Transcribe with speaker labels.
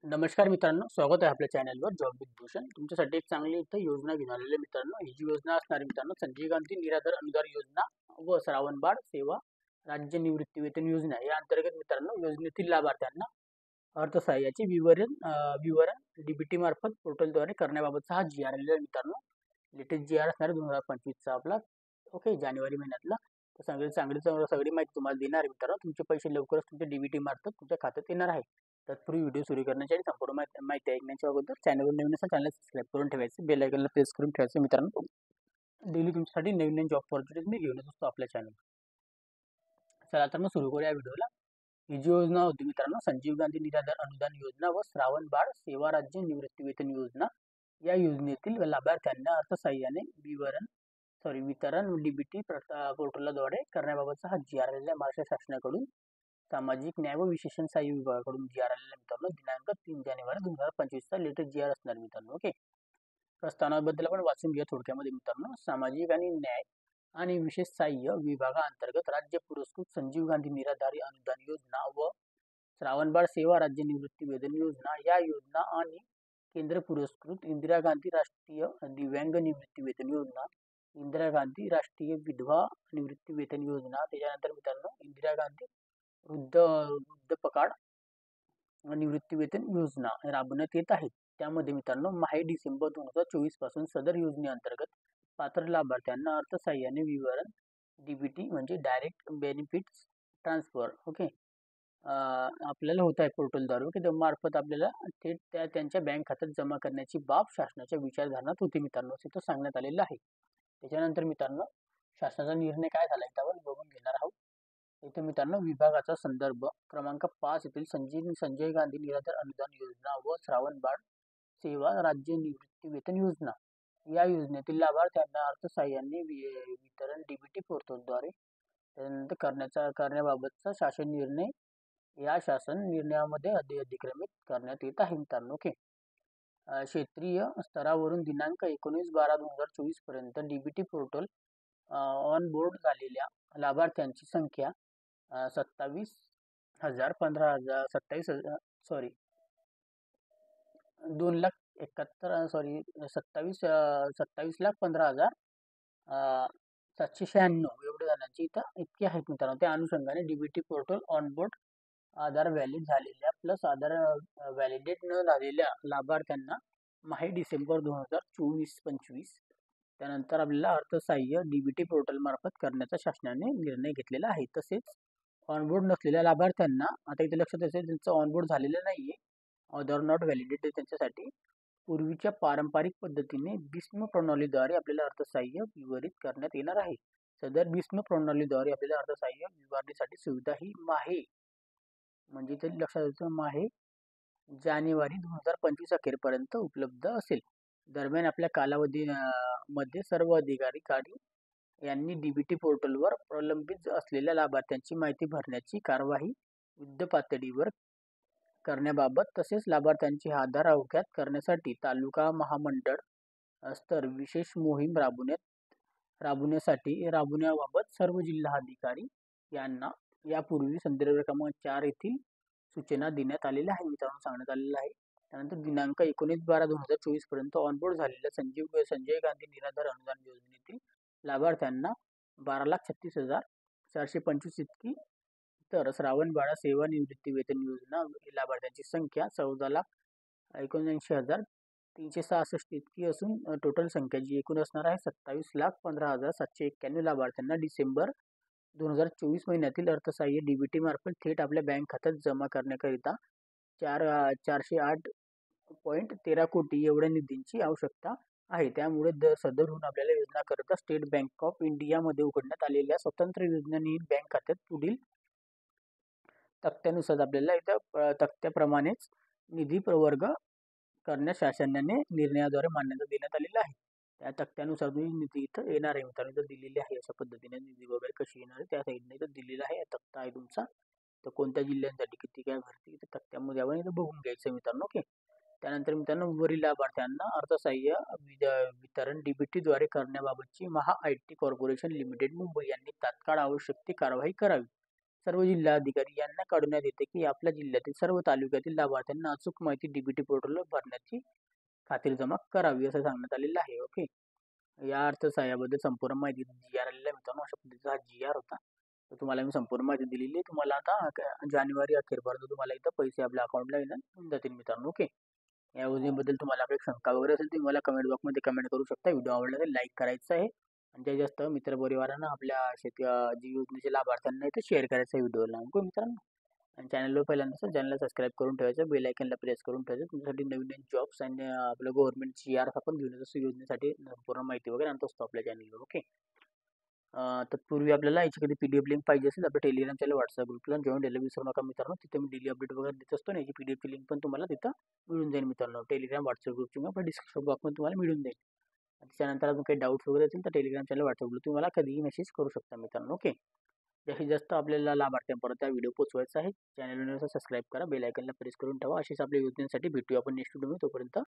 Speaker 1: नमस्कार मित्रांनो, स्वागत आहे आपल्या चॅनलवर जॉब विथ भूषण. तुमच्यासाठी एक चांगली इथं योजना घेऊन आलेली आहे मित्रांनो. ही जी योजना असणार आहे मित्रांनो, संजय गांधी निराधार अनुदान योजना व श्रावणबाळ सेवा राज्य निवृत्ती वेतन योजना या अंतर्गत मित्रांनो योजनेतील लाभार्थ्यांना अर्थसहाय्याचे विवरण डीबीटी मार्फत पोर्टलद्वारे करण्याबाबतचा हा जी आर आलेला आहे मित्रांनो. लेटेस्ट जी आर असणार आहे 2025चा आपला. ओके, जानेवारी महिन्यातला. तर सगळी माहिती तुम्हाला देणार आहे मित्रांनो. तुमचे पैसे लवकरच तुमच्या डीबीटी मार्फत तुमच्या खात्यात येणार आहे. तत्पूर्वी व्हिडिओ सुरू करण्याची आणि संपूर्ण माहिती ऐकण्याच्या अगोदर चॅनलवर नवीन असेल चॅनल सबस्क्राईब करून ठेवायचं, बेल आयकॉनला प्रेस करून ठेवायचं मित्रांनो. डेली तुमच्यासाठी नवीन नवीन जॉब ऑपॉर्च्युनिटीज मी घेऊन येत असतो आपल्या चॅनल. चला तर मग सुरू करूया व्हिडिओला. ही जी योजना होती मित्रांनो, संजीव गांधी निराधार अनुदान योजना व श्रावण बाळ सेवा राज्य निवृत्ती वेतन योजना या योजनेतील लाभार्थ्यांना अर्थसहाय्याने वितरण डीबीटी पोर्टलद्वारे करण्याबाबतचा हा जी आर आलेला आहे महाराष्ट्र शासनाकडून. सामाजिक न्याय व विशेषण सहाय्य विभागाकडून जी आर आलेला मित्रांनो. दिनांक 3 जानेवारी 2025चा लेटेस्ट जी आर असणार मित्रांनो. ओके, प्रस्तावनाबद्दल आपण वाचून घेऊया थोडक्यामध्ये मित्रांनो. सामाजिक आणि न्याय आणि विशेष सहाय्य विभागाअंतर्गत राज्य पुरस्कृत संजीव गांधी निराधारी अनुदान योजना व श्रावणबाळ सेवा राज्य निवृत्ती वेतन योजना या योजना आणि केंद्र पुरस्कृत इंदिरा गांधी राष्ट्रीय दिव्यांग निवृत्ती वेतन योजना, इंदिरा गांधी राष्ट्रीय विधवा निवृत्ती वेतन योजना, त्याच्यानंतर मित्रांनो इंदिरा गांधी वृद्धपकाळ निवृत्ती वेतन योजना राबवण्यात येत आहेत. त्यामध्ये मित्रांनो माहे डिसेंबर 2024 पासून सदर योजनेअंतर्गत पात्र लाभार्थ्यांना अर्थसहाय्याने विवरण डीबीटी म्हणजे डायरेक्ट बेनिफिट्स ट्रान्सफर ओके आपल्याला होत आहे पोर्टलद्वारे. ओके, मार्फत आपल्याला थेट त्यांच्या बँक खात्यात जमा करण्याची बाब शासनाच्या विचारधारणात होती मित्रांनो, तिथं सांगण्यात आलेलं आहे. त्याच्यानंतर मित्रांनो शासनाचा निर्णय काय झाला त्यावर बघून घेणार आहोत. इथे मित्रांनो विभागाचा संदर्भ क्रमांक 5 येथील संजय गांधी निराधार अनुदान योजना व श्रावणबाळ सेवा राज्य निवृत्ती वेतन योजना या योजनेतील लाभार्थ्यांना अर्थसहाय्याने वितरण डीबीटी पोर्टलद्वारे करण्याबाबतचा शासन निर्णय या शासन निर्णयामध्ये अधिक्रमित करण्यात येत आहे मित्रांनो. ओके, क्षेत्रीय स्तरावरून दिनांक 19/12/2024 पर्यंत डीबीटी पोर्टल ऑन बोर्ड झालेल्या लाभार्थ्यांची संख्या 27,15,796 एवढे जणांची इथं इतकी आहेत मित्रांनो. त्या अनुषंगाने DBT portal on board Aadhaar valid झालेल्या प्लस आधार व्हॅलिडेट न झालेल्या लाभार्थ्यांना माहे डिसेंबर 2024-25 त्यानंतर आपल्याला अर्थसहाय्य डीबीटी पोर्टल मार्फत करण्याचा शासनाने निर्णय घेतलेला आहे. तसेच ऑनबोर्ड नसलेल्या लाभार्थ्यांना आता इथे लक्षात असेल त्यांचं ऑनबोर्ड झालेलं नाहीये, आधार नॉट व्हॅलिडेटेड, त्यांच्यासाठी पूर्वीच्या पारंपरिक पद्धतीने भीष्म प्रणालीद्वारे आपल्याला अर्थसहाय्य वितरित करण्यात येणार आहे. सदर भीष्म प्रणालीद्वारे आपल्याला अर्थसहाय्य विभागण्यासाठी सुविधा ही माहे म्हणजे इथे लक्षात द्यायचं माहे जानेवारी 2025 अखेरपर्यंत उपलब्ध असेल. दरम्यान आपल्या कालावधी मध्ये सर्व अधिकारी यांनी डीबीटी पोर्टलवर प्रलंबित असलेल्या लाभार्थ्यांची माहिती भरण्याची कार्यवाही युद्ध पातळीवर करण्याबाबत तसेच लाभार्थ्यांची आधार अवघात करण्यासाठी तालुका महामंडळ स्तर विशेष मोहीम राबवण्याबाबत सर्व जिल्हाधिकारी यांना यापूर्वी संदर्भ क्रमांक 4 येथील सूचना देण्यात आलेल्या आहे मित्रांनो, सांगण्यात आलेलं आहे. त्यानंतर दिनांक 19/12/2024 पर्यंत ऑनबोर्ड झालेल्या संजय गांधी निराधार अनुदान योजनेतील लाभार्थ्यांना 12,36,425 इतकी, तर श्रावणबाळ सेवा निवृत्ती वेतन योजना लाभार्थ्यांची संख्या 14,79,366 इतकी असून टोटल संख्या जी एकूण असणार आहे 27,15,791 लाभार्थ्यांना डिसेंबर 2024 महिन्यातील अर्थसहाय्य डीबीटी मार्फत थेट आपल्या बँक खात्यात जमा करण्याकरिता 413 कोटी एवढ्या निधींची आवश्यकता आहे. त्यामुळे सदरहून आपल्याला योजना करता स्टेट बँक ऑफ इंडिया मध्ये उघडण्यात आलेल्या स्वतंत्र योजनांनी बँक खात्यात पुढील तक्त्यानुसार आपल्याला इथं तक्त्याप्रमाणेच निधी प्रवर्ग करण्यास शासनाने निर्णयाद्वारे मान्यता देण्यात आलेली आहे. त्या तक्त्यानुसार निधी इथं येणार आहे मित्रांनो, इथं दिलेली आहे अशा पद्धतीने निधी वगैरे कशी येणार आहे त्या साईडने इथं दिलेला आहे. तक्ता आहे तुमचा, तर कोणत्या जिल्ह्यांसाठी किती काय भरती इथं तक्त्यामध्ये आपण इथं बघून घ्यायचं मित्रांनो. ओके, त्यानंतर मित्रांनो वरील लाभार्थ्यांना अर्थसहाय्य वितरण डीबीटीद्वारे करण्याबाबतची Maha I T corporation limited Mumbai यांनी तात्काळ आवश्यक ती कारवाई करावी. सर्व जिल्हाधिकारी यांना कळवण्यात येते की आपल्या जिल्ह्यातील सर्व तालुक्यातील लाभार्थ्यांना अचूक माहिती डीबीटी पोर्टलवर भरण्याची खात्रीजमा करावी असं सांगण्यात आलेलं आहे. ओके. या अर्थसहाय्याबद्दल संपूर्ण माहिती जी-आर आलेला आहे मित्रांनो. अशा पद्धतीचा हा जी-आर होता. तर तुम्हाला मी संपूर्ण माहिती दिलेली आहे. तुम्हाला आता जानेवारी अखेरपर्यंत तुम्हाला इथं पैसे आपल्या अकाउंटला येऊन जातील मित्रांनो. ओके. या योजनेबद्दल तुम्हाला काही शंका वगैरे असेल तर मला कमेंट बॉक्समध्ये कमेंट करू शकता. व्हिडिओ आवडला तर लाईक करायचं आहे आणि जास्तीत जास्त मित्रपरिवारांना आपल्या जी योजनेचे लाभार्थ्यांना इथे शेअर करायचा आहे व्हिडिओला. ओके मित्रांनो. आणि चॅनलवर पहिल्यांदा असेल चॅनलला सबस्क्राईब करून ठेवायचं, बेल आयकनला प्रेस करून ठेवायचं. तुमच्यासाठी नवीन जॉब्स आणि आपलं गव्हर्नमेंट जी-आर आपण घेऊन येत असतो योजनेसाठी संपूर्ण माहिती वगैरे आणत असतो आपल्या चॅनलवर. ओके. तत्पूर्वी आपल्याला याची कधी पीडीएफ लिंक पाहिजे असेल आपल्या टेलिग्राम चॅनल व्हॉट्सअप ग्रुपला जॉईन व्हायला विसरू नका मित्रांनो. तिथे मी डेली अपडेट वगैरे देत असतो ना, याची पीडीएफची लिंक पण तुम्हाला तिथं मिळून जाईल मित्रांनो. टेलिग्राम व्हॉट्सअप ग्रुपची आपल्या डिस्क्रिप्शन बॉक्समध्ये तुम्हाला मिळून जाईल. त्याच्यानंतर अजून काही डाऊट्स वगैरे असेल तर टेलिग्राम चॅनल व्हॉट्सअप ग्रुप तुम्हाला कधीही मेसेज करू शकता मित्रांनो. ओके. जास्तीत जास्त आपल्याला लाभार्थ्यांपर्यंत हा व्हिडिओ पोहोचवायचा आहे. चॅनलला सबस्क्राईब करा, बेल आयकनला प्रेस करून ठेवा. अशीच आपल्या योजनेसाठी भेटूया आपण नेक्स्ट व्हिडिओ. तोपर्यंत